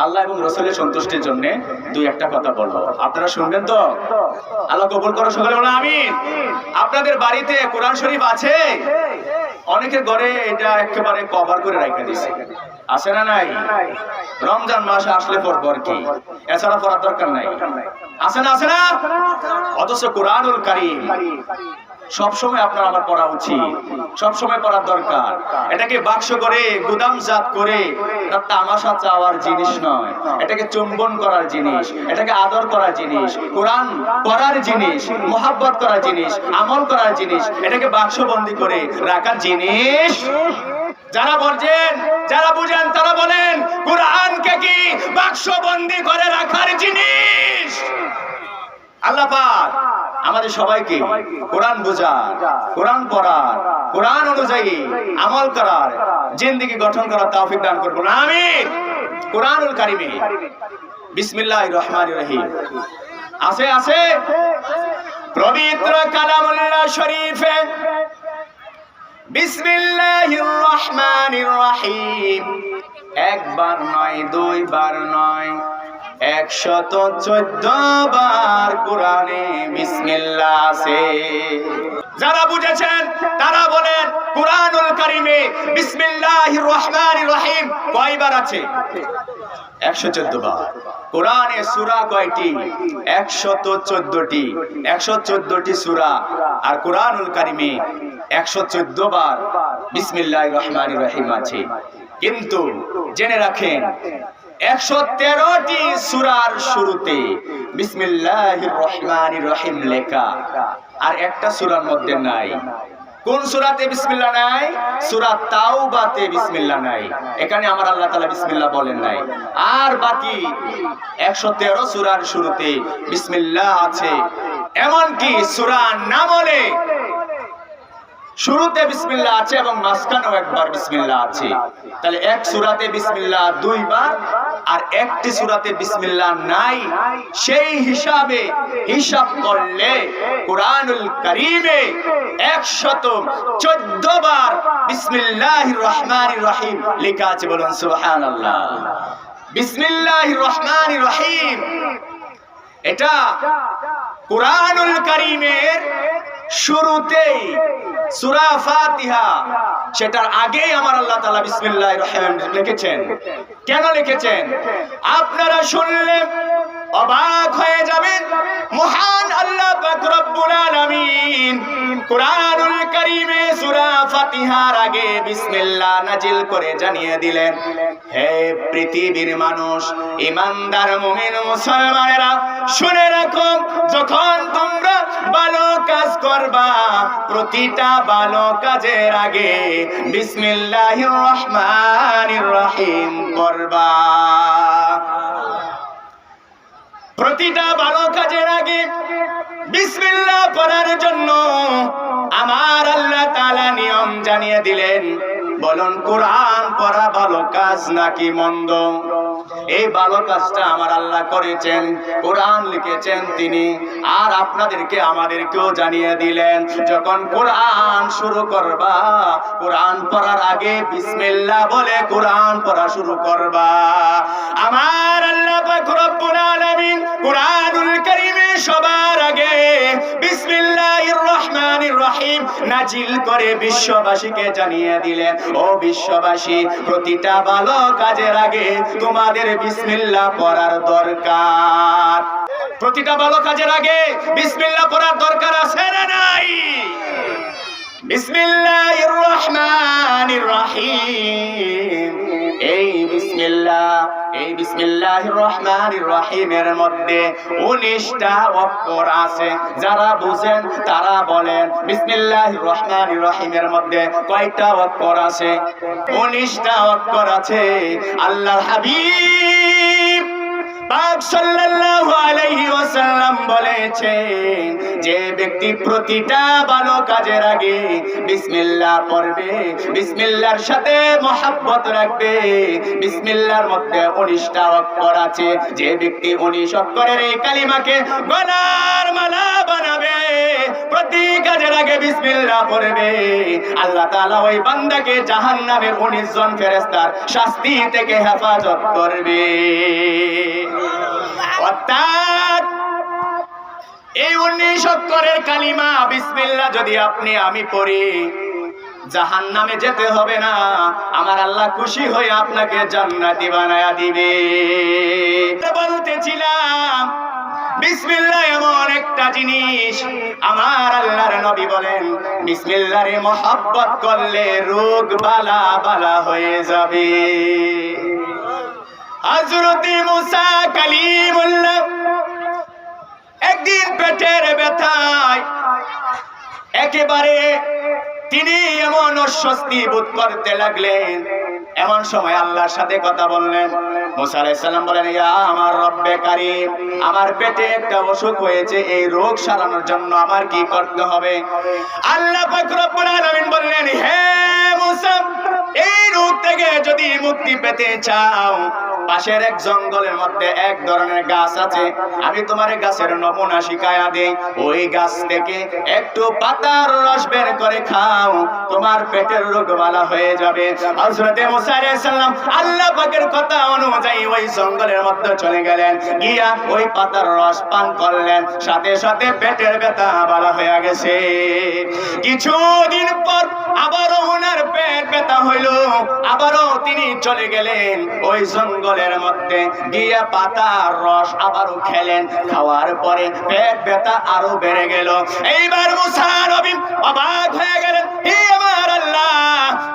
আল্লাহ এবং রাসূলের সন্তুষ্টির জন্য দুই একটা কথা বলবো, আপনারা শুনবেন তো? আল্লাহ কবুল করো, সকলে বলো আমিন। আপনাদের বাড়িতে কোরআন শরীফ আছে? অনেকের ঘরে এটা একেবারে কভার করে রাখা দিয়েছে, আছে না নাই? রমজান মাস আসলে পড়বো আর কি, এছাড়া পড়ার দরকার নাই, আছে না? আছে না? অথচ কোরআনুল কারীম সবসময় আপনার আমার পড়া উচিত, সবসময় পড়ার দরকার। এটাকে বাক্স করে গুদামজাত করে তামাশা চাওয়ার জিনিস নয়, এটাকে চুম্বন করার জিনিস, এটাকে আদর করার জিনিস, কোরআন পড়ার জিনিস, মোহাব্বত করার জিনিস, আমল করার জিনিস, এটাকে বাক্সবন্দি করে রাখার জিনিস। যারা বলছেন, যারা বুঝেন তারা বলেন কোরআনকে কি বাক্সবন্দি করে রাখার জিনিস? আল্লাহ পাক আমাদের সবাইকে কোরআন বোঝার, কোরআন পড়ার, কোরআন অনুযায়ী আমল করার, জিন্দেগি গঠন করার তৌফিক দান করুন, আমিন। কোরআনুল কারীমে বিসমিল্লাহির রহমানির রহিম আছে, আছে পবিত্র কালামুল্লাহ শরীফে বিসমিল্লাহির রহমানির রহিম একবার নয়, দুইবার নয়, 114 বার কোরআনে বিসমিল্লাহ আছে। যারা বুঝেছেন তারা বলেন কোরআনুল কারীমে বিসমিল্লাহির রহমানির রহিম কয়বার আছে? 114 বার। কোরআনে সূরা কয়টি? 114টি। 114টি সূরা আর কোরআনুল কারীমে 114 বার বিসমিল্লাহির রহমানির রহিম আছে। কিন্তু জেনে রাখেন 113টি সূরার শুরুতে বিসমিল্লাহির রহমানির রহিম লেখা, আর একটা সূরার মধ্যে নাই। কোন সূরাতে বিসমিল্লাহ নাই? সূরা তাওবাতে বিসমিল্লাহ নাই, এখানে আমার আল্লাহ তাআলা বিসমিল্লাহ বলেন নাই। আর বাকি 113 সূরার শুরুতে বিসমিল্লাহ আছে। এমনকি সূরা নামলে শুরুতে বিসমিল্লাহ আছে এবং মাঝখানেও একবার বিসমিল্লাহ আছে। তাহলে এক সূরাতে বিসমিল্লাহ দুইবার আর একটি সূরাতে বিসমিল্লাহ নাই। সেই হিসাবে হিসাব করলে কোরআনুল কারীমে 114 বার বিসমিল্লাহির রহমানির রহিম লেখা আছে, বলুন সুবহানাল্লাহ। বিসমিল্লাহির রহমানির রহিম এটা কোরআনুল কারীমের শুরুতেই সূরা ফাতিহা, সেটার আগেই আমার আল্লাহ তাআলা বিসমিল্লাহির রহমানির রহিম লিখেছেন। কেন লিখেছেন আপনারা শুনলে অবাক হয়ে যাবেন। মহান আল্লাহ পাক রব্বুল আলামিন কোরআনুল কারীমে সূরা ফাতিহার আগে বিসমিল্লাহ নাজিল করে জানিয়ে দিলেন, হে পৃথিবীর মানুষ, ঈমানদার মুমিন মুসলমানেরা, শুনে রাখো, যখন তোমরা ভালো কাজ করবা প্রতিটা ভালো কাজের আগে বিসমিল্লাহির রহমানির রহিম পড়বা। প্রতিটা ভালো কাজের আগে বিসমিল্লাহ পড়ার জন্য আমার আল্লাহ তাআলা নিয়ম জানিয়ে দিলেন। বলুন কোরআন পড়া ভালো কাজ নাকি মন্দ? এই ভালো কাজটা আমার আল্লাহ করেছেন, কোরআন লিখেছেন তিনি, আর আপনাদেরকে আমাদেরকেও জানিয়ে দিলেন যখন কোরআন শুরু করবা কোরআন পড়ার আগে বিসমিল্লাহ বলে কোরআন পড়া শুরু করবা। আমার আল্লাহ পাক রব্বুল আলামিন কোরআনুল কারীমে সবার আগে বিসমিল্লাহির রহমানির রহিম নাজিল করে বিশ্ববাসীকে জানিয়ে দিলেন, ও বিশ্ববাসী, প্রতিটা ভালো কাজের আগে তোমাদের বিসমিল্লাহ পড়ার দরকার। প্রতিটা ভালো কাজের আগে বিসমিল্লাহ পড়ার দরকার আছে না নাই? বিসমিল্লাহির রহমানির রহিম এই বিসমিল্লাহির রহমানির রহিমের মধ্যে 19টা অক্ষর আছে। যারা বুঝেন তারা বলেন বিসমিল্লাহির রহমানির রহিমের মধ্যে কয়টা অক্ষর আছে? 19টা অক্ষর আছে। আল্লাহর হাবিব পাক সাল্লাল্লাহু আলাইহি ওয়াসাল্লাম বলেছেন, যে ব্যক্তি প্রতিটা ভালো কাজের আগে বিসমিল্লাহ পড়বে, বিসমিল্লাহর সাথে মহব্বত রাখবে, বিসমিল্লাহর মধ্যে 19টা অক্ষর আছে, যে ব্যক্তি 19 অক্ষরের এই কালিমাকে গলার মালা বানাবে, প্রতি কাজের আগে বিসমিল্লাহ পড়বে, আল্লাহ তাআলা ওই বান্দাকে জাহান্নামের 19 জন ফেরেশতার শাস্তি থেকে হেফাজত করবে। অর্থাৎ এই 19 অক্ষরের কালিমা বিসমিল্লাহ যদি আপনি আমি পড়ি, জাহান্নামে যেতে হবে না, আমার আল্লাহ খুশি হয়ে আপনাকে জান্নাতি বানায়া দিবে। বলতেছিলাম বিসমিল্লাহ এমন একটা জিনিস, আমার আল্লাহর নবী বলেন বিসমিল্লাহরে মহব্বত করলে রোগ বালা বালা হয়ে যাবে। হযরত মুসা কালিমুল্লাহ একদিন পেটের ব্যথায় একেবারে তিনি এমন অস্বস্তি বোধ করতে লাগলেন, এমন সময় আল্লাহর সাথে কথা বললেন। মুসা আলাইহিস সালাম বলেন, ইয়া আমার রব্বে কারীম, আমার পেটে একটা অসুখ হয়েছে, এই রোগ সারানোর জন্য আমার কি করতে হবে? আল্লাহ পাক রব্বুল আলামিন বললেন, হে মুসা, এই রোগ থেকে যদি মুক্তি পেতে চাও, পাশের এক জঙ্গলের মধ্যে এক ধরনের গাছ আছে, আমি তোমার গাছের নমুনা শিখায়া দেই, ওই গাছ থেকে একটু পাতার রস বের করে খাও, তোমার পেটের রোগ ভালো হয়ে যাবে। হযরত মুসা আলাইহিস সালাম আল্লাহ পাকের কথা অনুযায়ী ওই জঙ্গলের মধ্যে চলে গেলেন, গিয়া ওই পাতার রস পান করলেন, সাথে সাথে পেটের ব্যথা ভালো হয়ে গেছে। কিছুদিন পর আবারও ওনার পেট ব্যথা হইল, আবারও তিনি চলে গেলেন ওই জঙ্গলের মধ্যে, গিয়া পাতার রস আবারও খেলেন, খাওয়ার পরে পেট ব্যথা আরো বেড়ে গেল। এইবার মুসা নবী অবাক হয়ে গেলেন, হে আমার আল্লাহ,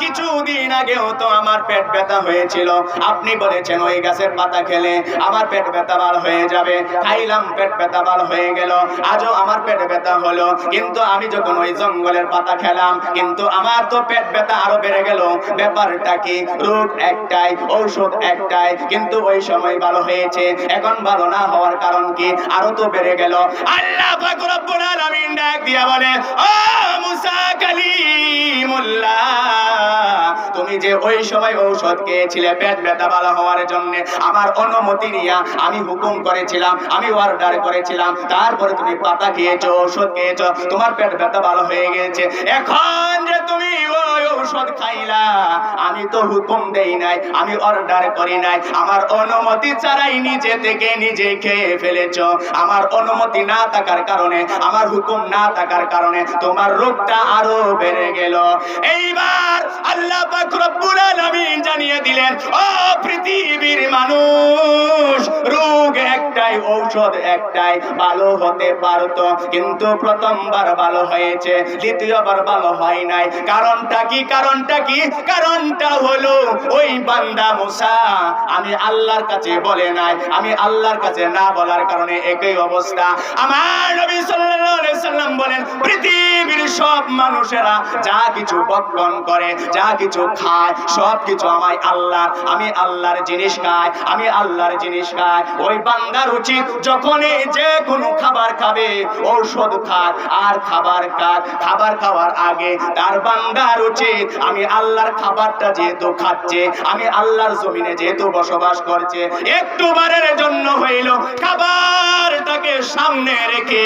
কিছুদিন আগেও তো আমার পেট ব্যথা হয়েছিল, আপনি বলেছেন ওই গাছের পাতা খেলে আমার পেট ব্যথা ভালো হয়ে যাবে, খাইলাম পেট ব্যথা ভালো হয়ে গেল, আজও আমার পেট ব্যথা হলো, কিন্তু আমি যখন ওই জঙ্গলের পাতা খেলাম, কিন্তু আমার তো পেট ব্যথা আরো বেড়ে গেল, ব্যাপারটা কি? রোগ একটাই, ঔষধ একটাই, কিন্তু ওই সময় ভালো হয়েছে, এখন ভালো না হওয়ার কারণ কি? আরো তো বেড়ে গেল। আল্লাহ পাক রব্বুল আলামিন ডাক দিয়া বলে, ও মুসা কালিমুল্লাহ, তুমি যে ওই সময় ঔষধ খেয়েছিলে পেট ব্যথা ভালো হওয়ার জন্য, আমার অনুমতি নিয়ে আমি হুকুম করেছিলাম, আমি অর্ডার করেছিলাম, তারপরে তুমি পাতা খেয়েছো, ঔষধ খেয়েছো, তোমার পেট ব্যথা ভালো হয়ে গেছে, এখন যে তুমি ওই ঔষধ খাইলা, আমি তো হুকুম দেই নাই, আমি অর্ডার করি নাই, আমার অনুমতি ছাড়াই নিজে থেকে নিজে খেয়ে ফেলেছো, আমার অনুমতি না থাকার কারণে, আমার হুকুম না থাকার কারণে তোমার রোগটা আরো বেড়ে গেল। এইবার আল্লাহ পাক রব্বুল আলামিন জানিয়ে দিলেন, ও পৃথিবীর মানুষ, রোগ একটাই, ঔষধ একটাই, ভালো হতে পারতো, কিন্তু প্রথমবার ভালো হয়েছে, দ্বিতীয়বার ভালো হয় নাই। কারণটা কি? কারণটা কি? কারণটা হলো ওই বান্দা মুসা আমি আল্লাহর কাছে বলে নাই, আমি আল্লাহর কাছে না বলার কারণে একই অবস্থা। আমার নবী সাল্লাল্লাহু আলাইহি সাল্লাম বলেন, পৃথিবীর সব মানুষেরা যা কিছু ভক্ষণ করে, যা কিছু খায়, সব কিছু আমায় আল্লাহর, আমি আল্লাহর জিনিস খাই, আমি আল্লাহর জিনিস খাই। ওই বান্দার উচিত যখনই যে কোনো খাবার খাবে, ঔষধ খাক আর খাবার খাক, খাবার খাওয়ার আগে তার বান্দার উচিত আমি আল্লাহর খাবারটা যেহেতু খাচ্ছে, আমি আল্লাহর জমিনে যেহেতু বসবাস করছে, একটু বারের জন্য হইল খাবারটাকে সামনে রেখে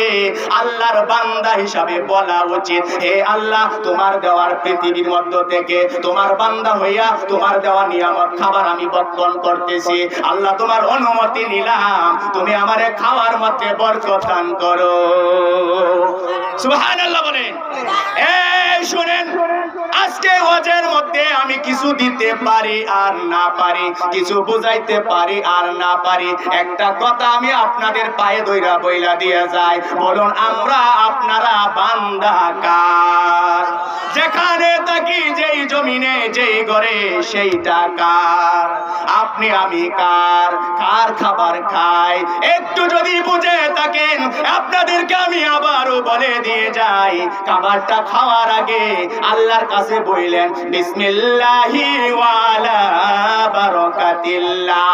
আল্লাহর বান্দা হিসাবে বলা উচিত, হে আল্লাহ, তোমার দেওয়ার পৃথিবীর মধ্য থেকে তোমার বান্দা হইয়া তোমার দেওয়া নিয়ামত খাবার আমি ভক্ষণ করতেছি, আল্লাহ তোমার অনুমতি নিলাম, তুমি আমারে খাওয়ার মধ্যে বরকত দান করো। সুবহানাল্লাহ বলেন। এই শুনেন, আজকে ওয়াজের মধ্যে আমি কিছু দিতে পারি আর না পারি, কিছু বুঝাইতে পারি আর না পারি, একটা কথা আমি আপনাদের পায়ে ধইরা বইলা দিয়ে যাই, বলুন আমরা আপনারা বান্দা কার? যেখানে থাকি, যেই জমিনে, যেই ঘরে, সেইটা কার? আপনি আমি কার? কার খাবার খাই? একটু যদি বুঝে থাকেন, আপনাদেরকে আমি আবারও বলে দিয়ে যাই, খাবারটা খাওয়ার আগে আল্লাহর কাছে বললেন বিসমিল্লাহি ওয়ালা বারাকাতিল্লাহ।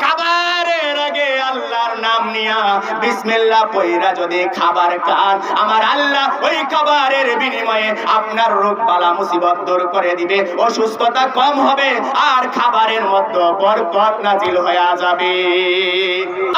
খাবার বিসমিল্লাহ পয়রা যদি খাবার খান, আমার আল্লাহ ওই খাবারের বিনিময়ে আপনার রোগ বালা মুসিবত দূর করে দিবে, অসুস্থতা কম হবে, আর খাবারের মধ্যে বরকত নাজিল হয়ে যাবে।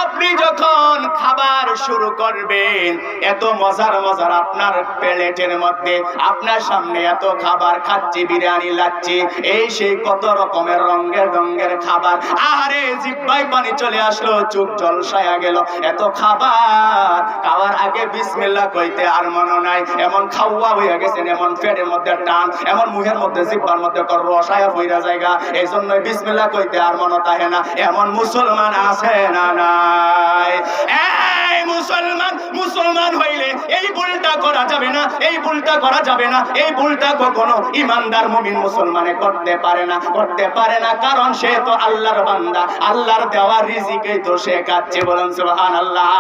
আপনি যখন খাবার শুরু করবেন, এত মজার মজার আপনার প্লেটের মধ্যে, আপনার সামনে এত খাবার খাচ্ছি, বিরিয়ানি লাগছে, এই সেই কত রকমের রঙের রঙের খাবার, আরে জিহ্বায় পানি চলে আসলো, চোখ জলসায়া গেল, এত খাবার খাওয়ার আগে বিসমিল্লাহ কইতে আর মনে নাই, এমন খাওয়া হয়ে গেছেন, এমন পেটের মধ্যে টান, এমন মুখের মধ্যে জিহ্বার মধ্যে রসায়া হইরা জায়গা, এই জন্য বিসমিল্লাহ কইতে আর মনে থাকে না। এমন মুসলমান আছে না নাই? এই মুসলমান হইলে এই ভুলটা করা যাবে না, এই ভুলটা করা যাবে না, এই ভুলটা কখনো ইমানদার মুমিন মুসলমানে করতে পারে না, করতে পারে না, কারণ সে তো আল্লাহর বান্দা, আল্লাহর দেওয়া রিজিকই তো সে খাচ্ছে, বলেন সুবহানাল্লাহ।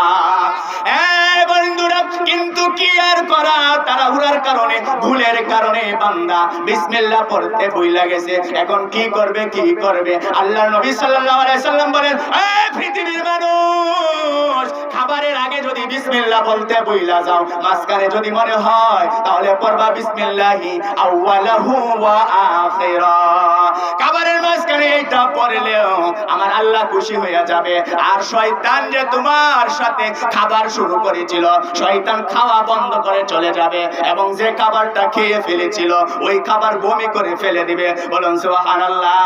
এই বন্ধুরা, কিন্তু কি আর করা, তাড়াহুড়ার কারণে, ভুলের কারণে বান্দা বিসমিল্লাহ পড়তে ভুইলা গেছে, এখন কি করবে, কি করবে? আল্লাহর নবী সাল্লাল্লাহু আলাইহি সাল্লাম বলেন, এই পৃথিবীর মানুষ, খাবারের আগে যদি বিসমিল্লাহ বলতে ভুইলা যাও, মাঝখানে যদি মনে হয়, তাহলে পড়বা বিসমিল্লাহি আউয়ালাহু ওয়া আখিরা। খাবারের মাঝখানে এইটা পড়লেও আমার আল্লাহ খুশি হয়ে যাবে। আর শয়তান যে তোমার সাথে খাবার শুরু করেছিল, শয়তান খাওয়া বন্ধ করে চলে যাবে, এবং যে খাবারটা খেয়ে ফেলেছিল ওই খাবার বমি করে ফেলে দিবে, বলুন সুবহানাল্লাহ।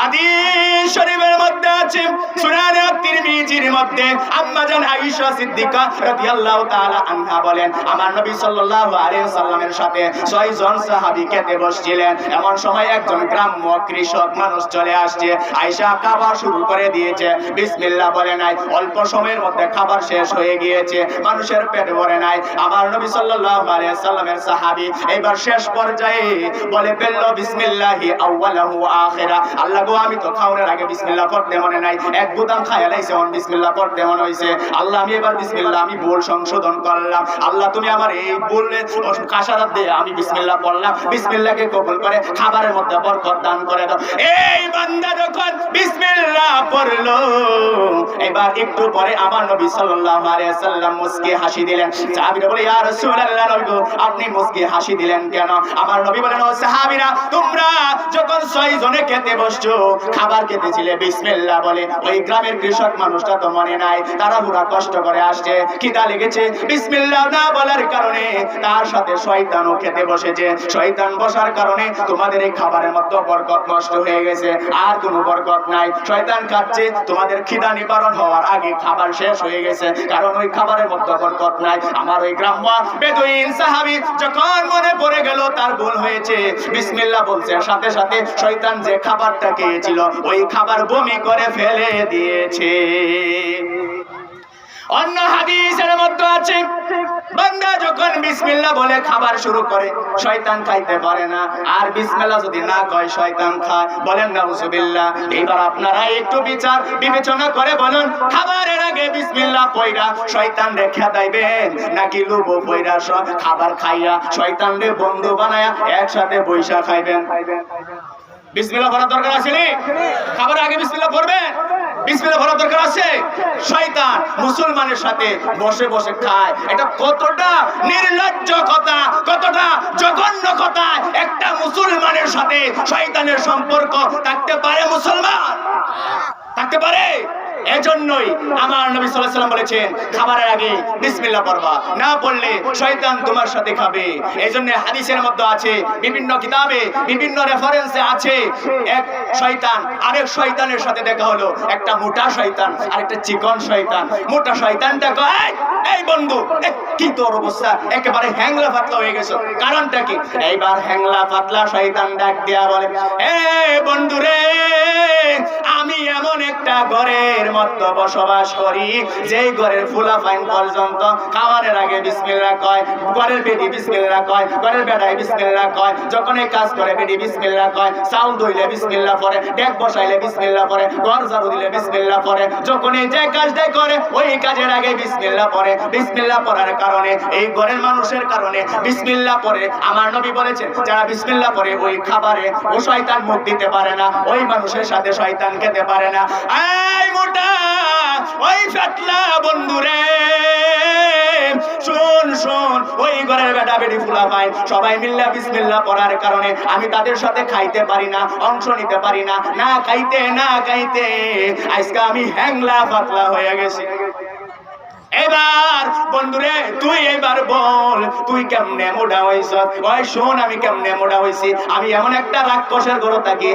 হাদিস শরীফের মধ্যে আছে, সুনানে তিরমিজির মধ্যে আম্মা জান আয়েশা সিদ্দিকা রাদিয়াল্লাহু তাআলা আনহা বলেন, আমার নবী সাল্লাল্লাহু আলাইহি ওয়াসাল্লামের সাথে 6 জন সাহাবী খেতে বসছিলেন, এমন সময় একজন গ্রাম্য কৃষক মানুষ চলে আসছে, আয়েশা খাবার শুরু করে দিয়েছে, বিসমিল্লাহ বলে নাই, অল্প সময়ের মধ্যে খাবার শেষ হয়ে গিয়েছে, মানুষের পেট ভরে নাই। আমার নবী সাল্লাল্লাহু আলাইহি ওয়াসাল্লামের সাহাবী এবার শেষ পর্যায়ে বলে ফেলল, বিসমিল্লাহি আউয়ালাহু ওয়া আখিরা। আল্লাহ গো, আমি তো খাওয়ার আগে বিসমিল্লাহ পড়তে মনে নাই, এক বুদাম খাইয়া লাইছে, অন বিসমিল্লাহ পড়তে মনে হইছে, আল্লাহ আমি এবার বিসমিল্লাহ, আমি ভুল সংশোধন করলাম, আল্লাহ তুমি আমার এই ভুলের কাশারাত দিয়ে আমি বিসমিল্লাহ পড়লাম, বিসমিল্লাহকে কবুল করে খাবারের মধ্যে বরকত দান করে দাও। এই বান্দা যখন বিসমিল্লাহ পড়লো, এবার একটু পরে আমার নবী সাল্লাল্লাহু আলাইহি ওয়াসাল্লাম মুস্কি হাসি দিলেন। সাহাবীরা বলে, ইয়া রাসূলুল্লাহ, নবী গো, আপনি মুস্কি হাসি দিলেন কেন? আমার নবী বলেন, ও সাহাবীরা, তোমরা যখন 6 জনে খেতে বসছো, খাবার খেতেছিলে বিসমিল্লাহ বলে, ওই গ্রামের কৃষক মানুষটা তো মনে নাই, তারা পুরা কষ্ট করে আসছে, খিদা লেগেছে, বিসমিল্লাহ না বলার কারণে তার সাথে শয়তানও খেতে বসেছে, শয়তান বসার কারণে তোমাদের এই খাবারের মধ্যে বরকত নষ্ট হয়ে গেছে, আর কোনো বরকত নাই, শয়তান খাচ্ছে, তোমাদের খিদা নিবারণ হওয়ার আগে খাবার শেষ হয়ে গেছে, কারণ ওই খাবারের মধ্যে বরকত নাই। আমার ওই গ্রাম্য বেদুইন সাহাবী যখন মনে পড়ে গেল তার ভুল হয়েছে, বিসমিল্লাহ বলছে, সাথে সাথে শয়তান যে খাবারটা খেয়েছিল ওই খাবার বমি করে ফেলে দিয়েছে। অন্য হাদিসের মধ্যে আছে, বান্দা যখন বিসমিল্লাহ বলে খাবার শুরু করে, শয়তান খাইতে পারে না, আর বিসমিল্লাহ যদি না কয় শয়তান খায়, বলেন নাউজুবিল্লাহ। এবার আপনারা একটু বিচার বিবেচনা করে বলুন, খাবারের আগে বিসমিল্লাহ পয়রা শয়তান রে খেদাইবেন, নাকি লুবো পয়রা খাবার খাইয়া শয়তান রে বন্ধু বানায়া একসাথে বৈশা খাইবেন? বিসমিল্লাহ পড়ার দরকার আছে নি? খাবার আগে বিসমিল্লাহ পড়বেন, বিসমিল্লাহ পড়ার দরকার আছে। শয়তান মুসলমানের সাথে বসে বসে খায়, এটা কতটা নির্লজ্জ কথা, কতটা জঘন্য কথা। একটা মুসলমানের সাথে শয়তানের সম্পর্ক থাকতে পারে? মুসলমান থাকতে পারে? এজন্যই আমার নবী সাল্লাল্লাহু আলাইহি ওয়াসাল্লাম বলেছেন, খাবারের আগে বিসমিল্লাহ পড়বা, না পড়লে শয়তান তোমার সাথে খাবে। এজন্য হাদিসের মধ্যে আছে, বিভিন্ন কিতাবে বিভিন্ন রেফারেন্সে আছে, এক শয়তান আরেক শয়তানের সাথে দেখা হলো, একটা মোটা শয়তান আর একটা চিকন শয়তান। মোটা শয়তানটা কয়, এই বন্ধু, কি তোর অবস্থা, একেবারে হ্যাংলা পাতলা হয়ে গেছো, কারণটা কি? এইবার হ্যাংলা পাতলা শয়তান ডাক দিয়া বলে, এ বন্ধু রে, আমি এমন একটা ঘরের মধ্যে বসবাস করি, যেই ঘরের ফুলাফাইন পর্যন্ত খাবারের আগে বিসমিল্লাহ কয়, ঘরের বেডি বিসমিল্লাহ কয়, ঘরের বেড়ায় বিসমিল্লাহ কয়, যখন এই কাজ করে বেডি বিসমিল্লাহ কয়, চাউল ধুইলে বিসমিল্লাহ পড়ে, ডেক বসাইলে বিসমিল্লাহ পড়ে, ঘর ঝাড়ু দিলে বিসমিল্লাহ পড়ে, যখন এই যে কাজটাই করে ওই কাজের আগে বিসমিল্লাহ পড়ে। বিসমিল্লাহ পড়ার কারণে, এই ঘরের মানুষের কারণে বিসমিল্লাহ পড়ে। আমার নবী বলেছেন, যারা বিসমিল্লাহ পড়ে ওই খাবারে ও শয়তান মুখ দিতে পারে না, ওই মানুষের সাথে শয়তান খেতে পারে না। এই মোটা ওই ফেতলা বন্ধুরে শোন শোন, ওই ঘরের বেটা বেটি ফুলা ভাই সবাই মিল্লা বিসমিল্লাহ পড়ার কারণে আমি তাদের সাথে খাইতে পারি না, অংশ নিতে পারি না, না খাইতে আজকে আমি হ্যাংলা পাতলা হয়ে গেছি। এবার বন্ধুরে তুই এবার বল তুই কেমনে মোটা হইছ? ওই শোন আমি কেমনে মোটা হইছি। আমি এমন একটা রাক্ষসের ঘরে থাকি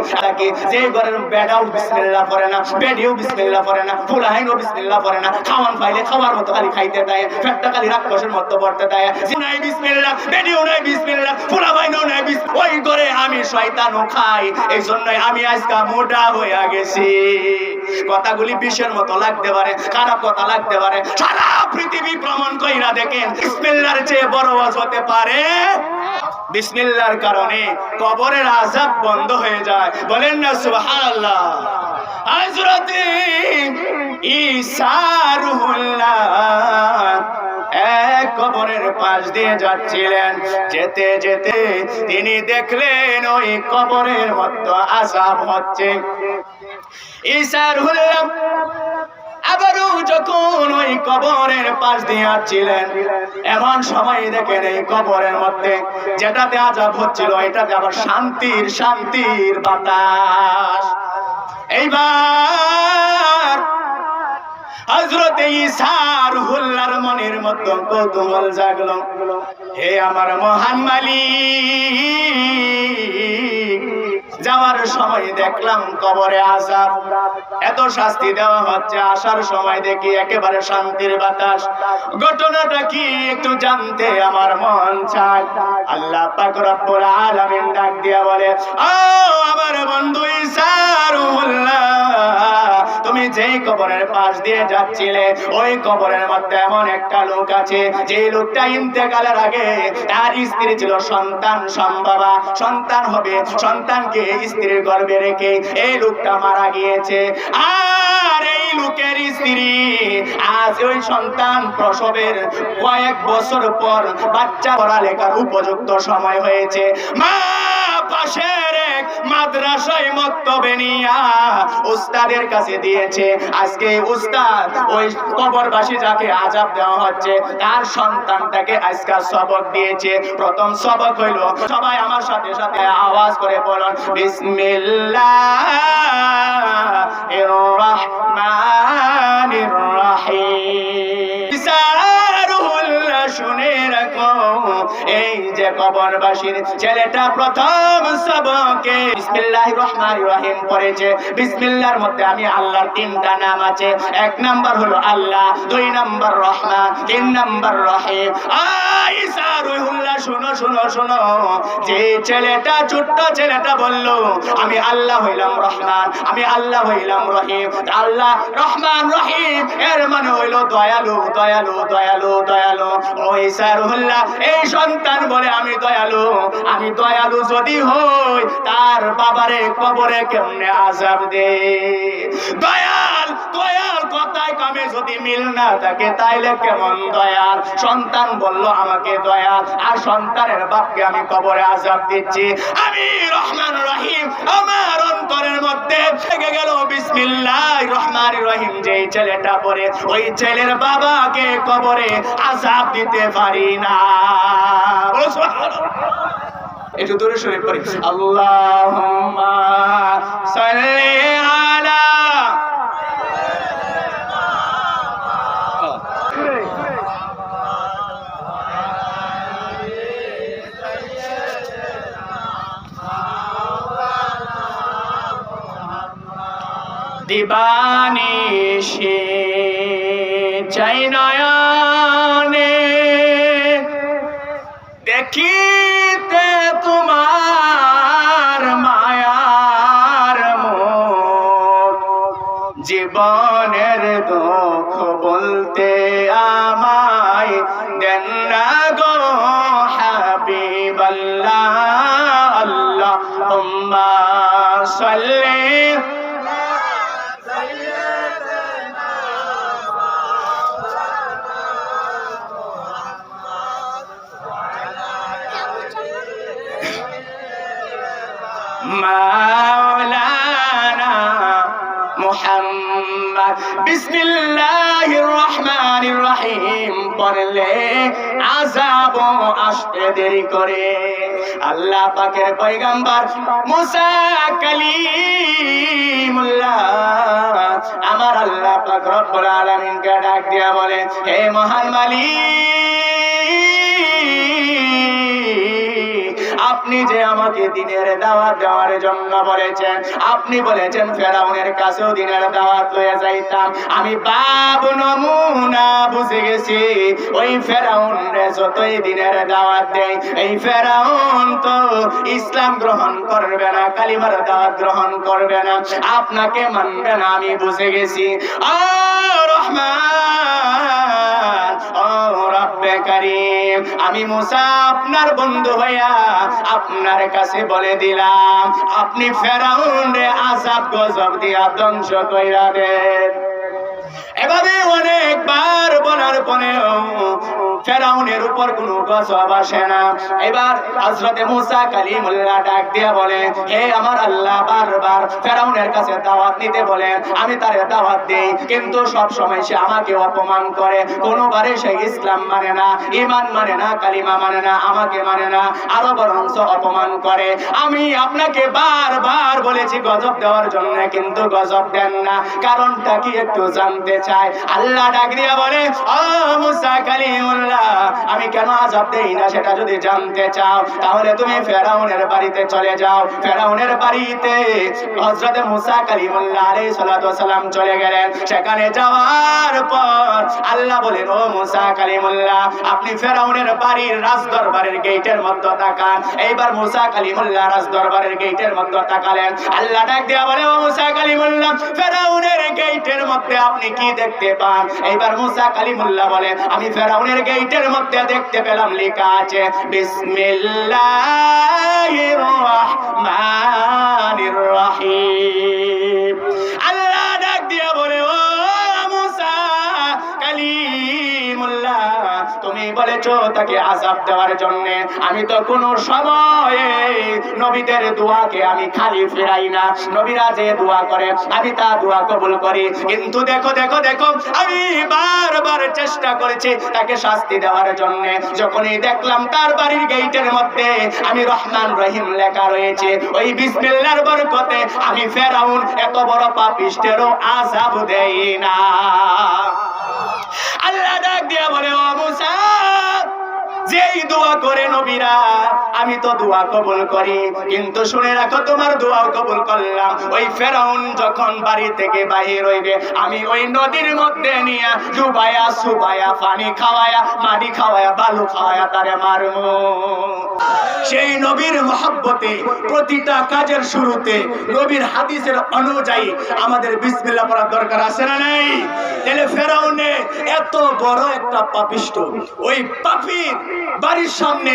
যে ঘরের বেটাও বিসমিল্লাহ পড়ে না, বেডিও বিসমিল্লাহ পড়ে না, ফুলাহাইনও বিসমিল্লাহ পড়ে না, খাওয়ান পাইলে খাওয়ার মতো খালি খাইতে দেয়, পেটটা খালি রাক্ষসের মতো পড়তে দেয়, নাই বিসমিল্লাহ, বেডিও নাই বিসমিল্লাহ, ফুলাহাইনও নাই বিসমিল্লাহ, ওই ঘরে আমি শয়তানও খাই। এই জন্যই আমি আজকে মোটা হয়ে গেছি। কথাগুলি বিষের মতো লাগতে পারে, খারাপ কথা লাগতে পারে, সারা পৃথিবী ভ্রমণ কইরা দেখেন বিসমিল্লাহর চেয়ে বড় ওয়াজ হতে পারে? বিসমিল্লাহর কারণে কবরের আযাব বন্ধ হয়ে যায়। বলেন না সুবহানাল্লাহ। হযরত ঈসা রুহুল্লাহ এক কবরের পাশ দিয়ে যাচ্ছিলেন, যেতে যেতে তিনি দেখলেন ওই কবরের মধ্যে আযাব হচ্ছে। ঈসা রুহুল্লাহ আবারও যখন ওই কবরের পাশ দিয়ে যাচ্ছিলেন, এমন সময় দেখেন এই কবরের মধ্যে যেটাতে আযাব হচ্ছিল এটাতে আবার শান্তির বাতাস। এইবার হযরত ঈসা রুহুল্লাহর মনের মধ্যে কৌতূহল জাগলো, হে আমার মহান মালিক, যাওয়ার সময় দেখলাম কবরে আযাব, এত শাস্তি দেওয়া হচ্ছে, আসার সময় দেখি একেবারে শান্তির বাতাস। ঘটনাটা কি একটু জানতে আমার মন চায়। আল্লাহ পাক রব্বুল আলামিন ডাক দিয়া বলে, ও আমার বন্ধু ঈসা রুহুল্লাহ, তুমি যেই কবরের পাশ দিয়ে যাচ্ছিলে ওই কবরের মধ্যে এমন একটা লোক আছে, যে লোকটা ইন্তেকালের আগে তার স্ত্রী ছিল সন্তান সম্ভবা, সন্তান হবে, সন্তানকে স্ত্রীর গর্ভে রেখে এই লোকটা মারা গিয়েছে। আর এই লোকের স্ত্রী আজ ওই সন্তান প্রসবের কয়েক বছর পর বাচ্চা পড়ালেখার উপযুক্ত সময় হয়েছে, মা পাশের এক মাদ্রাসায় মক্তবে নিয়া উস্তাদের কাছে দিয়েছে। আজকে উস্তাদ ওই কবরবাসী যাকে আযাব দেওয়া হচ্ছে তার সন্তানটাকে আজকে সবক দিয়েছে। প্রথম সবক হইল, সবাই আমার সাথে সাথে আওয়াজ করে বলুন, বিসমিল্লাহির রাহমানির রাহিম। শুনে রাখো, এই যে কবরবাসীর ছেলেটা প্রথম সবকে বিসমিল্লাহির রাহমানির রহিম পড়েছে। বিসমিল্লাহর মধ্যে আমি আল্লাহর তিনটা নাম আছে, এক নাম্বার হলো আল্লাহ, দুই নাম্বার রহমান, তিন নাম্বার রহিম। ঈসা রুহুল্লাহ শুনো শুনো শুনো, যে ছেলেটা ছোট্ট ছেলেটা বলল আমি আল্লাহ হইলাম রহমান, আমি আল্লাহ হইলাম রহিম, আল্লাহ রহমান রহিম এর মানে হইল দয়ালু দয়ালু দয়ালু দয়ালু। ও ঈসা রুহুল্লাহ, এই সন্তান বলে আমি দয়ালু যদি হই তার বাবারে কবরে কেমনে আযাব দে? দয়াল কথায় কামে যদি মিল না থাকে তাইলে কেমন দয়াল? সন্তান বলল আমাকে দয়াল, আর সন্তানের বাপকে আমি কবরে আযাব দিচ্ছি। আমি রহমান রহিম, আমার অন্তরের মধ্যে থেকে গেল বিসমিল্লাহির রহমানির রহিম। যেই ছেলেটা পড়ে ওই ছেলের বাবাকে কবরে আযাব দিতে পারি না। একটু দূরে সরে পড়ি, আল্লাহুম্মা সাল্লি আলা দিবানিশি চাই নয়নে দেখিতে তোমার মায়ার মুখ, জীবনের দুঃখ বলতে আমায় দেন না গো হাবিবাল্লাহ। আল্লাহুম্মা সাল্লি মাওলানা মুহাম্মদ মুহাম্মদ বিসমিল্লাহির রহমানির রহিম পড়লে আযাব আসতে দেরি করে। আল্লাহ পাকের পয়গম্বর মুসা কালিমুল্লাহ আমার আল্লাহ পাক রব্বুল আলামিনকে ডাক দিয়া বলে, হে মহান মালিক, আপনি যে আমাকে দিনের দাওয়াত দেওয়ার জন্য বলেছেন, আপনি বলেছেন ফেরাউনের কাছেও দিনের দাওয়াত লয়ে যাইতাম। আমি বাবু নমুনা বুঝে গেছি, ওই ফেরাউন রে যতই দিনের দাওয়াত দেয়, এই ফেরাউন তো ইসলাম গ্রহণ করবে না, কালিমার দাওয়াত গ্রহণ করবে না, আপনাকে মানবে না, আমি বুঝে গেছি। ও রহমান, ও রব্বে কারীম, আমি মুসা আপনার বন্ধু হইয়া আপনার কাছে বলে দিলাম, আপনি ফেরাউনরে আযাব গজব দিয়া ধ্বংস কইরা দেন। এভাবে অনেকবার বলার পরেও ফেরাউনের উপর কোনো গজব আসে না। এবার হযরতে মুসা কালিমুল্লাহ ডাক দিয়া বলে, হে আমার আল্লাহ, বারবার ফেরাউনের কাছে দাওয়াত নিতে বলেন, আমি তারে দাওয়াত দেই, কিন্তু সব সময় সে আমাকে অপমান করে, কোনোবারে সে ইসলাম মানে না, ঈমান মানে না, কালিমা মানে না, আমাকে মানে না, আরো বরঞ্চ অপমান করে। আমি আপনাকে বারবার বলেছি গজব দেওয়ার জন্য, কিন্তু গজব দেন না, কারণটা কি একটু জানতে চাই। আল্লাহ ডাক দিয়া বলে, ও মুসা কালিমুল্লাহ, আমি কেন আযাব দেই না সেটা যদি জানতে চাও, তাহলে তুমি ফেরাউনের বাড়িতে চলে যাও। ফেরাউনের বাড়িতে হযরতে মুসা কালিমুল্লাহ আলাইহিস সালাতু ওয়াস সালাম চলে গেলেন। সেখানে যাওয়ার পর আল্লাহ বলেন, ও মুসা কালিমুল্লাহ, আপনি ফেরাউনের বাড়ির রাজদরবারের গেটের মধ্যে তাকান। এইবার মুসা কালিমুল্লাহ রাজদরবারের গেটের মধ্যে তাকালেন। আল্লাহ ডাক দিয়া বলে, ও মুসা কালিমুল্লাহ, ফেরাউনের গেটের মধ্যে আপনি কি দেখতে পান? এইবার মুসা কালিমুল্লাহ বলে, আমি ফেরাউনের গেটের মধ্যে দেখতে পেলাম লেখা আছে বিসমিল্লাহির রহমানির রহিম। আল্লাহ ডাক দিয়া বলে, ও মুসা কালিমুল্লাহ, তুমি বলেছো তাকে আযাব দেওয়ার জন্য, আমি তো কোন সময় নবীদের দোয়াকে আমি খালি ফেরাই না। নবীরা যে দোয়া করে আমি তা দোয়া কবুল করি, কিন্তু দেখো দেখো দেখো, আমি বারবার চেষ্টা করেছি তাকে শাস্তি দেওয়ার জন্য। যখনই দেখলাম তার বাড়ির গেটের মধ্যে আমি রহমান রহিম লেখা রয়েছে, ওই বিসমিল্লাহর বরকতে আমি ফেরাউন এত বড় পাপিষ্টেরও আযাব দেই না। আল্লাহ ডাক দিয়া বলে, ও মুসা, যেই দোয়া করে নবীরা আমি তো দোয়া কবুল করি, কিন্তু শুনে রাখো তোমার দোয়াও কবুল করলাম। ওই ফেরাউন যখন বাড়ি থেকে বাহির হইবে, আমি ওই নদীর মধ্যে নিয়ে ডুবায়া সুবায়া পানি খাওয়ায়া মাটি খাওয়ায়া বালু খাওয়ায়া তারে মারবো। সেই নবীর মহব্বতে প্রতিটা কাজের শুরুতে নবীর হাদিসের অনুযায়ী আমাদের বিসমিল্লাহ পড়ার দরকার আছে না নাই? তাহলে ফেরাউনে এত বড় একটা পাপিষ্ট, ওই পাপীর বাড়ির সামনে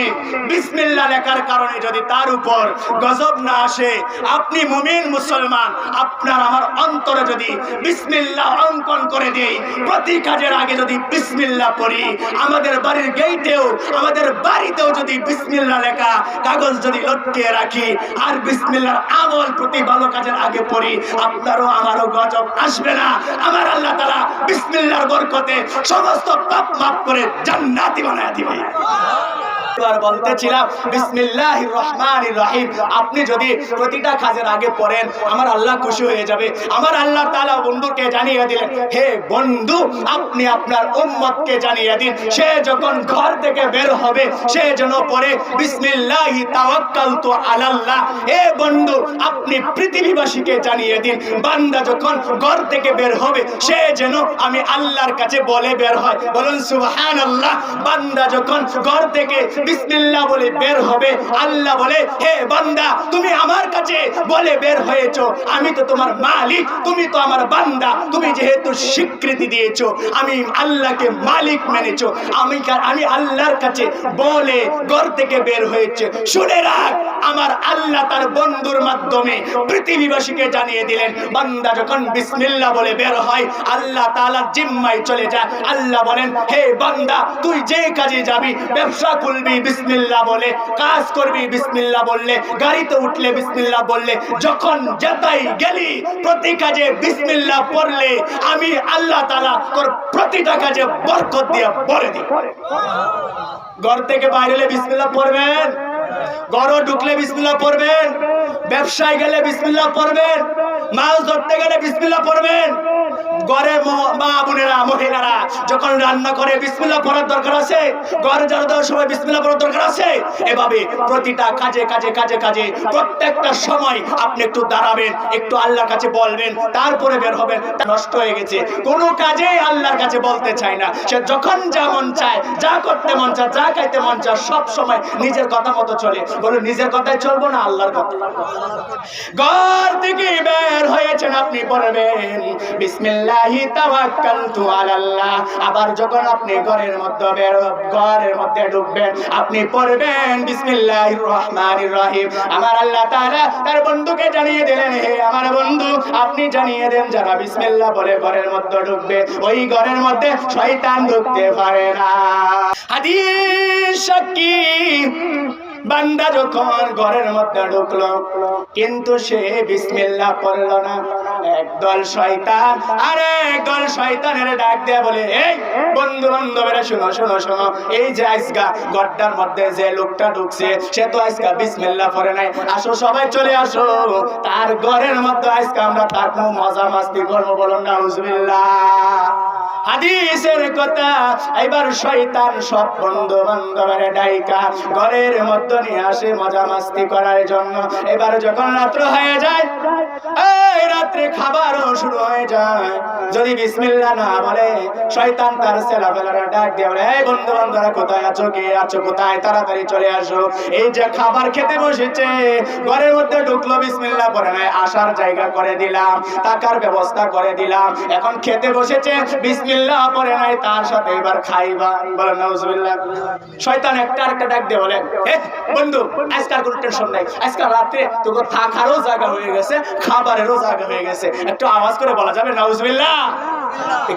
বিসমিল্লাহ লেখার কারণে যদি তার উপর গজব না আসে, আপনি মুমিন মুসলমান, আপনার আমার অন্তরে যদি বিসমিল্লাহ অঙ্কন করে দেই, প্রতি কাজের আগে যদি বিসমিল্লাহ পড়ি, আমাদের বাড়ির গেটেও আমাদের বাড়িতেও যদি বিসমিল্লাহ লেখা কাগজ যদি লটকিয়ে রাখি আর বিসমিল্লাহর আমল প্রতি ভালো কাজের আগে পড়ি, আপনারও আমারও গজব আসবে না। আমার আল্লাহ তাআলা বিসমিল্লাহর বরকতে সমস্ত পাপ মাফ করে জান্নাতি বানায় দিবে। বলতেছিলাম বিসমিল্লাহির রহমানির রহিম, আপনি যদি প্রতিটা কাজের আগে পড়েন আমার আল্লাহ খুশি হয়ে যাবে। আমার আল্লাহ তাআলা বন্ধুকে জানিয়ে দিলেন, হে বন্ধু, আপনি আপনার উম্মতকে জানিয়ে দিন, সে যখন ঘর থেকে বের হবে সে যেন পড়ে বিসমিল্লাহি তাওয়াক্কালতু আলাল্লাহ। হে বন্ধু, আপনি পৃথিবীবাসীকে জানিয়ে দিন, বান্দা যখন ঘর থেকে বের হবে সে যেন আমি আল্লাহর কাছে বলে বের হয়। বলুন সুবহানাল্লাহ। বান্দা যখন ঘর থেকে বিসমিল্লাহ বলে বের হবে, আল্লাহ বলে, হে বান্দা, তুমি আমার কাছে বলে বের হয়েছো, আমি তো তোমার মালিক, তুমি তো আমার বান্দা, তুমি যেহেতু স্বীকৃতি দিয়েছো আমি আল্লাহকে মালিক মেনেছো, আমি আল্লাহর কাছে বলে ঘর থেকে বের হয়েছে। শুনে রাখ, আমার আল্লাহ তার বন্ধুর মাধ্যমে পৃথিবীবাসীকে জানিয়ে দিলেন, বান্দা যখন বিসমিল্লাহ বলে বের হয় আল্লাহ তাআলার জিম্মায় চলে যায়। আল্লাহ বলেন, হে বান্দা, তুই যে কাজে যাবি, ব্যবসা খুলবি, বিসমিল্লাহ বলে, কাজ করবি বিসমিল্লাহ বললে, গাড়িতে উঠলে বিসমিল্লাহ বললে, যখন যেতাই গেলি প্রতি কাজে বিসমিল্লাহ পড়লে আমি আল্লাহ তাআলা তোর প্রতিটা কাজে বরকত দিয়ে ভরে দিই। ঘর থেকে বাইরে এলে বিসমিল্লাহ পড়বেন, ঘরে ঢুকলে বিসমিল্লাহ পড়বেন, ব্যবসায় গেলে বিসমিল্লাহ পড়বেন, মাছ ধরতে গেলে বিসমিল্লাহ পড়বেন, ঘরে মা বোনেরা মহিলারা যখন রান্না করে বিসমিল্লাহ পড়ার দরকার আছে, ঘরে ঝাড়ু দেওয়ার সময় বিসমিল্লাহ পড়ার দরকার আছে। এভাবে প্রতিটা কাজে কাজে কাজে কাজে প্রত্যেকটা সময় আপনি একটু দাঁড়াবেন, একটু আল্লাহর কাছে বলবেন, তারপরে বের হবেন। নষ্ট হয়ে গেছে, কোনো কাজে আল্লাহর কাছে বলতে চায় না। সে যখন যা মন চায়, যা করতে মন চায়, যা খাইতে মন চায়, সব সময় নিজের কথা মতো চলে। বলে নিজের কথায় চলবো না আল্লাহর কথা। ঘর থেকে বের হয়েছেন আপনি পড়বেন বিসমিল্লাহি তাওয়াক্কালতু আলাল্লাহ। আবার যখন আপনি ঘরের মধ্যে ঢুকবেন আপনি পড়বেন বিসমিল্লাহির রহমানির রহিম। আমার আল্লাহ তাআলা তার বন্ধুকে জানিয়ে দিলেন, হে আমার বন্ধু আপনি জানিয়ে দেন যারা বিসমিল্লাহ বলে ঘরের মধ্যে ঢুকবে ওই ঘরের মধ্যে শয়তান ঢুকতে পারে না। হাদিস সাক্ষী, বান্দা যখন ঘরের মধ্যে ঢুকলো কিন্তু সে বিসমিল্লাহ পড়ল না, একদল শয়তান আরে একদল শয়তানের ডাক দিয়ে বলে, এই বন্ধু বান্ধবেরা শোনো শোনো শোনো, এই যে আজকা ঘরটার মধ্যে যে লোকটা ঢুকছে সে তো আজকা বিসমিল্লাহ পড়ে নাই, আসো সবাই চলে আসো, তার ঘরের মধ্যে আজকে আমরা থাকবো, মজা মাস্তি করবো। বলুন নাউজুবিল্লাহ। হাদিসের কথা। এবার শয়তান সব বন্ধু বান্ধবের ডাইকা ঘরের মধ্যে নিয়ে আসে মজা মাস্তি করার জন্য। এবার যখন রাত্র হয়ে যায়, এই রাত্রে খাবারও শুরু হয়ে যায়, যদি বিসমিল্লাহ না বলে শয়তান তার ছেলেবেলারা ডাক দিয়ে বলে, এই বন্ধু বান্ধবরা কোথায় আছো, কে আছো কোথায়, তাড়াতাড়ি চলে আসো। এই যে খাবার খেতে বসেছে ঘরের মধ্যে ঢুকলো, বিসমিল্লাহ পড়ে নাই, আসার জায়গা করে দিলাম, টাকার ব্যবস্থা করে দিলাম, এখন খেতে বসেছে বিসমিল্লাহ পড়ে নাই, তার সাথে এবার খাইবা। বলেন নাউজুবিল্লাহ। শয়তান একটা আরেকটা ডাক দিয়ে বলে, বন্ধু আজকাল কোনো টেনশন নাই, আজকাল রাত্রে তোকে থাকারও জায়গা হয়ে গেছে, খাবারেরও জায়গা হয়ে গেছে, একটু আওয়াজ করে বলা যাবে নাউজুবিল্লাহ?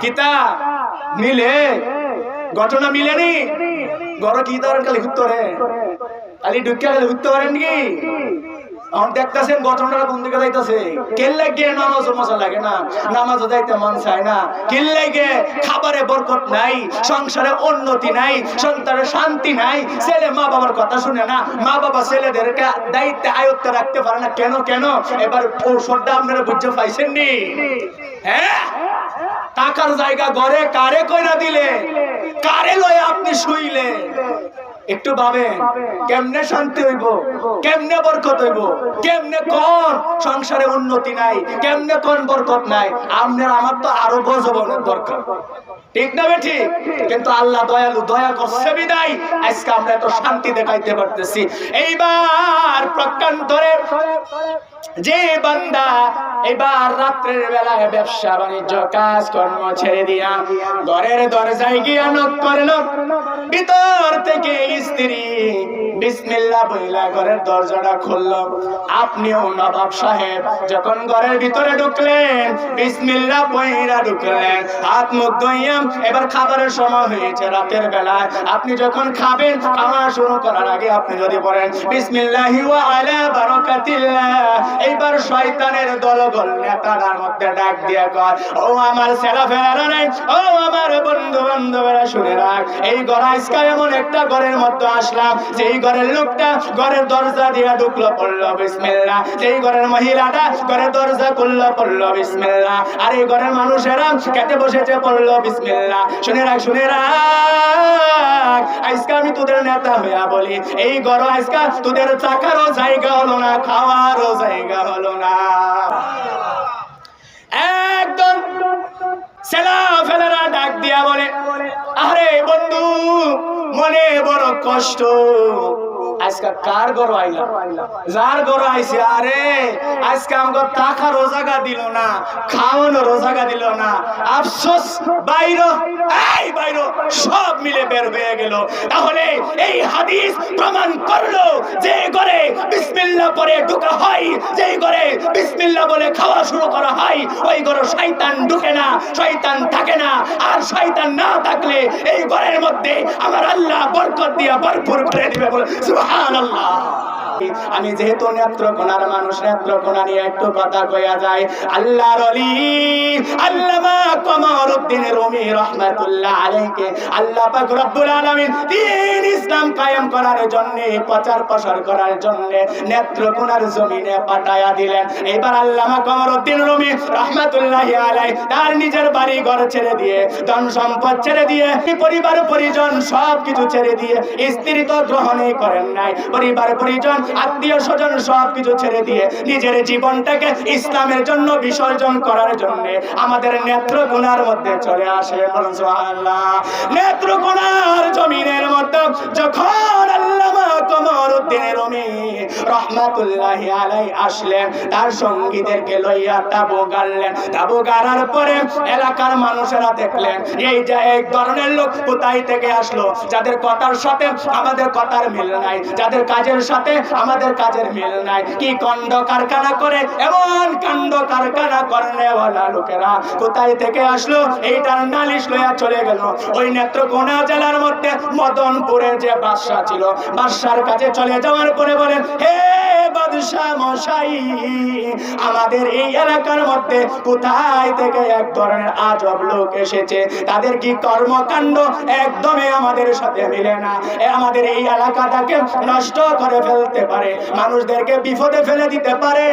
কিতা মিলে ঘটনা মিলেনি? গড় কি ধরেন খালি উত্তরে খালি ঢুকে খালি উঠতে পারেন কি? এখন দেখতেছেন ঘটনাটা কোন দিকে যাইতেছে। কেন লাগে নামাজও মজা লাগে না, নামাজও যাইতে মন চায় না, কেন লাগে খাবারে বরকত নাই, সংসারে উন্নতি নাই, সংসারে শান্তি নাই, ছেলে মা বাবার কথা শুনে না, মা বাবা ছেলেদেরকে দায়িত্বে আয়ত্তে রাখতে পারে না। কেন কেন? এবার ঔষধটা আপনারা বুঝতে পাইছেন নি? হ্যাঁ, টাকার জায়গা ঘরে কারে কইরা দিলে, কারে লয়ে আপনি শুইলে, একটু ভাবেন কেমনে শান্তি হইব, কেমনে বরকত হইব, কেমনে কোন সংসারে উন্নতি নাই, কেমনে কোন বরকত নাই। আপনার আমার তো আরো গজবনের দরকার, ঠিক না বেঠি? কিন্তু আল্লাহ দয়ালু, দয়া করছে বিদায় আজকে আমরা এত শান্তি দেখাইতে পারতেছি। এইবার প্রকান্তরে যে বান্দা এবার রাত্রের বেলায় ব্যবসা বাণিজ্য কাজ কর্ম ছেড়ে দিয়া ঘরের দরজায় গিয়া নক করলো, ভিতর থেকে স্ত্রী বিসমিল্লাহ বইলা ঘরের দরজাটা খুললো। আপনিও নবাব সাহেব যখন ঘরের ভিতরে ঢুকলেন বিসমিল্লাহ বইলা ঢুকলেন, হাত মুখ ধুইয়া এবার খাবারের সময় হয়েছে রাতের বেলায়। আপনি যখন খাবেন, খাওয়া শুরু করার আগে আপনি যদি বলেন বিসমিল্লাহি ওয়া আলা বারাকাতিল্লাহ, এইবার শয়তানের দলবল নেতার মধ্যে ডাক দিয়ে কয়, ও আমার ছেলেফেলেরা নাই, ও আমার বন্ধু বান্ধবেরা শুনে রাখ, এই ঘর আজকে এমন একটা ঘরের মধ্যে আসলাম যেই ঘরের লোকটা ঘরের দরজা দিয়ে ঢুকলো পড়লো বিসমিল্লাহ, যেই ঘরের মহিলাটা ঘরের দরজা খুললো পড়লো বিসমিল্লাহ, আর এই ঘরের মানুষেরা খেতে বসেছে পড়লো বিসমিল্লাহ। শুনে রাখ, শুনে রাখ, আজকে আমি তোদের নেতা হইয়া বলি, এই ঘর আজকে তোদের চাকারও জায়গা হলো না, খাওয়ারও জায়গা হলো না। একদম ছেলেফেলেরা ডাক দিয়া বলে, আরে বন্ধু মনে বড় কষ্ট, আজকে কার গরু আইলা, যার গরু আইছে, আরে আজকে আমাকে টাকা রোজাগা দিল না, খাওয়ানো রোজাগা দিল না, আফসোস বাইরে এই বাইরে সব মিলে বের হয়ে গেল। তাহলে এই হাদিস প্রমাণ করলো যে ঘরে বিসমিল্লাহ পরে ঢোকা হয়, যে ঘরে বিসমিল্লাহ বলে খাওয়া শুরু করা হয়, ওই ঘরে শয়তান ঢুকে না, শয়তান থাকে না। আর শয়তান না থাকলে এই ঘরের মধ্যে আমার আল্লাহ বরকত দিয়া ভরপুর করে দিবে, বলে সুবহানাল্লাহ। আমি যেহেতু নেত্রকোনার মানুষ, নেত্রকোনা নিয়ে একটু কথা কইয়া যায়। আল্লাহর ওলি আল্লামা কমরউদ্দিন রুমি রাহমাতুল্লাহ আলাইহি আল্লাহ পাক রব্বুল আলামিন দ্বীন ইসলাম কায়েম করার জন্য, প্রচার প্রসার করার জন্য নেত্রকোনার জমিনে পাঠায়া দিলেন। এবার আল্লামা কমরউদ্দিন রুমি রাহমাতুল্লাহ আলাইহি তার নিজের বাড়ি ঘর ছেড়ে দিয়ে, ধন সম্পদ ছেড়ে দিয়ে, পরিবার পরিজন সব কিছু ছেড়ে দিয়ে, স্ত্রী তো গ্রহণই করেন নাই, পরিবার পরিজন আত্মীয় স্বজন সব কিছু ছেড়ে দিয়ে নিজের জীবনটাকে ইসলামের জন্য বিসর্জন করার জন্য আমাদের নেত্রকোনার মধ্যে চলে আসে। সুবহানাল্লাহ। নেত্রকোনার জমিনের মধ্যে যখন আল্লামা কমরউদ্দিন রুমি রাহমাতুল্লাহি আলাইহি আসলেন, তার সঙ্গীদেরকে লইয়া তাবু গাড়লেন। তাবু গাড়ার পরে এলাকার মানুষেরা দেখলেন এই যে এক ধরনের লোক কোথায় থেকে আসলো, যাদের কথার সাথে আমাদের কথার মিল নাই, যাদের কাজের সাথে আমাদের কাজের মিল নাই, কি কাণ্ড কারখানা করে, এমন কাণ্ড কারখানা করেওয়ালা লোকেরা কোথায় থেকে আসলো, এইটার নালিশ লইয়া চলে গেল ওই নেত্রকোনা জেলার মধ্যে মদনপুরের যে বাদশা ছিল, বাদশার কাছে চলে যাওয়ার পরে বলেন, হে বাদশা মশাই, আমাদের এই এলাকার মধ্যে কোথায় থেকে এক ধরনের আজব লোক এসেছে, তাদের কি কর্মকাণ্ড একদমই আমাদের সাথে মিলে না, আমাদের এই এলাকাটাকে নষ্ট করে ফেলতে পারে, মানুষদেরকে বিপদে ফেলে দিতে পারে,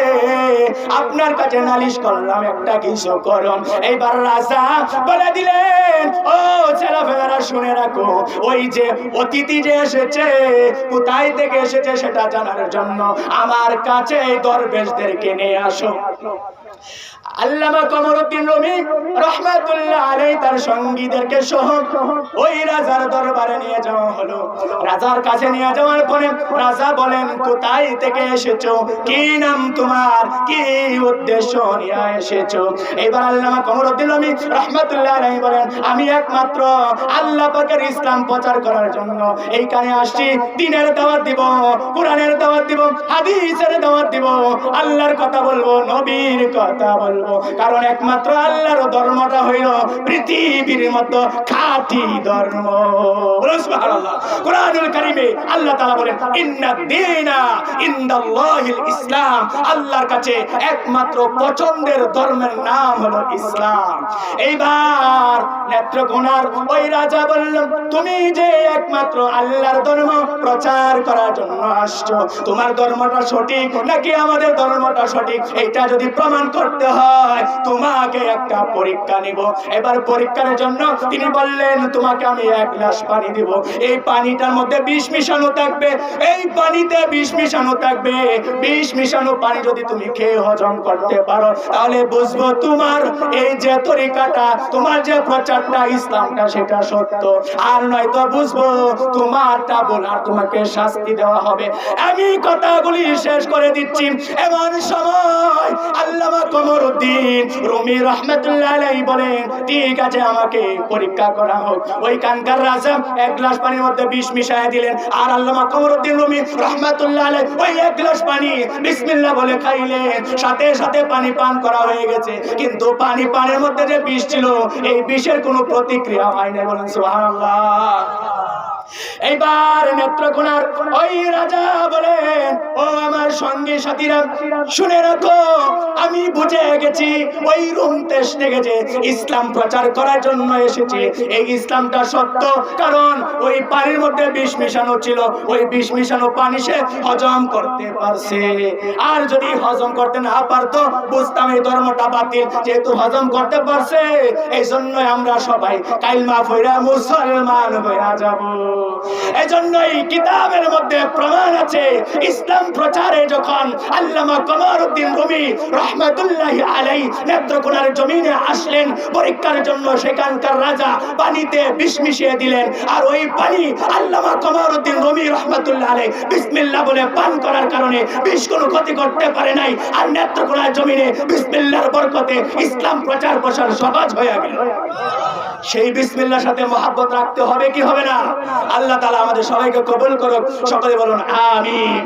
আপনার কাছে নালিশ করলাম, একটা কিছু করুন। এইবার রাজা বলে দিলেন, ও ছেলেপেলেরা শুনে রাখো, ওই যে অতিথি যে এসেছে কোথায় থেকে এসেছে সেটা জানার জন্য আমার কাছে এই দরবেশদেরকে নিয়ে আসো। আল্লামা কমরউদ্দিন রুমি রাহমাতুল্লাহ আলাইহি তার সঙ্গীদেরকে সহ ওই রাজার দরবারে নিয়ে যাওয়া হলো। রাজার কাছে নিয়ে যাওয়ার পরে রাজা বলেন, কোথায় থেকে এসেছো, কি নাম তোমার, কি উদ্দেশ্য নিয়ে এসেছো? এবার আল্লামা কমরউদ্দিন রুমি রাহমাতুল্লাহ আলাইহি বলেন, আমি একমাত্র আল্লাহ পাকের ইসলাম প্রচার করার জন্য এইখানে আসছি, দ্বীনের দাওয়াত দিব, কোরআনের দাওয়াত দিব, হাদিসের দাওয়াত দিব, আল্লাহর কথা বলবো, নবীর কথা বলবো, কারণ একমাত্র আল্লাহর ধর্মটা হইল পৃথিবীর মতো খাঁটি ধর্ম। সুবহানাল্লাহ। কোরআনুল কারীমে আল্লাহ তাআলা বলেন, ইন্নাদ দীনা ইনদাল্লাহিল ইসলাম, আল্লাহর কাছে একমাত্র পছন্দের ধর্মের নাম হলো ইসলাম। এইবার নেত্রকোনার ওই রাজা বলল, তুমি যে একমাত্র আল্লাহর ধর্ম প্রচার করার জন্য আসছো, তোমার ধর্মটা সঠিক নাকি আমাদের ধর্মটা সঠিক, এটা যদি প্রমাণ করতে হয় তোমাকে একটা পরীক্ষা নিব। এবার পরীক্ষার জন্য তিনি বললেন, তোমাকে আমি এক গ্লাস পানি দিব, এই পানিটার মধ্যে বিষ মিশানো থাকবে, এই পানিতে বিষ মিশানো থাকবে, বিষ মিশানো পানি যদি তুমি খেয়ে হজম করতে পারো তাহলে বুঝবো তোমার এই যে তরিকাটা, তোমার যে প্রচারটা, ইসলামটা সেটা সত্য, আর নয়তো বুঝবো তোমারটা বলার তোমাকে শাস্তি দেওয়া হবে। আমি কথাগুলি শেষ করে দিচ্ছি, এমন সময় আল্লামা কমরউদ্দিন রুমি রাহমাতুল্লাহ আলাইহি বলেন, ঠিক আছে আমাকে পরীক্ষা করা হোক। ওই কানকার রাজা এক গ্লাস পানির মধ্যে বিষ মিশিয়ে দিলেন, আর আল্লামা কমরউদ্দিন রুমি রাহমাতুল্লাহ আলাইহি ওই এক গ্লাস পানি বিসমিল্লাহ বলে খাইলেন, সাথে সাথে পানি পান করা হয়ে গেছে, কিন্তু পানির মধ্যে যে বিষ ছিল এই বিষের কোনো প্রতিক্রিয়া হয়নি। বলেন সুবহানাল্লাহ। এইবার নেত্রকোনার ওই রাজা বলেন, ও আমার সঙ্গী সাথীরা শুনে রাখো, আমি বুঝে গেছি ওই রুম দেশ থেকে যে ইসলাম প্রচার করার জন্য এসেছে, এই ইসলামটা সত্য, কারণ ওই পানির মধ্যে বিষ মিশানো ছিল, ওই বিষ মিশানো পানি সে হজম করতে পারছে, আর যদি হজম করতে না পারতো বুঝতাম এই ধর্মটা বাতিল, যেহেতু হজম করতে পারছে এই জন্য আমরা সবাই কালিমা পড়া মুসলমান হয়ে যাব। এজন্যই কিতাবের মধ্যে প্রমাণ আছে, ইসলাম প্রচারে যখন আল্লামা কমরউদ্দিন রুমি রাহমাতুল্লাহি আলাইহি নেত্রকোনার জমিনে আসলেন পরীক্ষার জন্য, সেখানকার রাজা পানিতে বিষ মিশিয়ে দিলেন, আর ওই পানি আল্লামা কমরউদ্দিন রুমি রাহমাতুল্লাহি আলাইহি বিসমিল্লাহ বলে পান করার কারণে বিষ কোনো ক্ষতি করতে পারে নাই। আর নেত্রকোনার জমিনে বিসমিল্লাহর বরকতে ইসলাম প্রচার প্রসার সহজ হয়ে গেল। সেই বিসমিল্লাহর সাথে মহব্বত রাখতে হবে কি হবে না? আল্লাহ তাআলা আমাদের সবাইকে কবুল করুক। সকলে বলুন আমিন।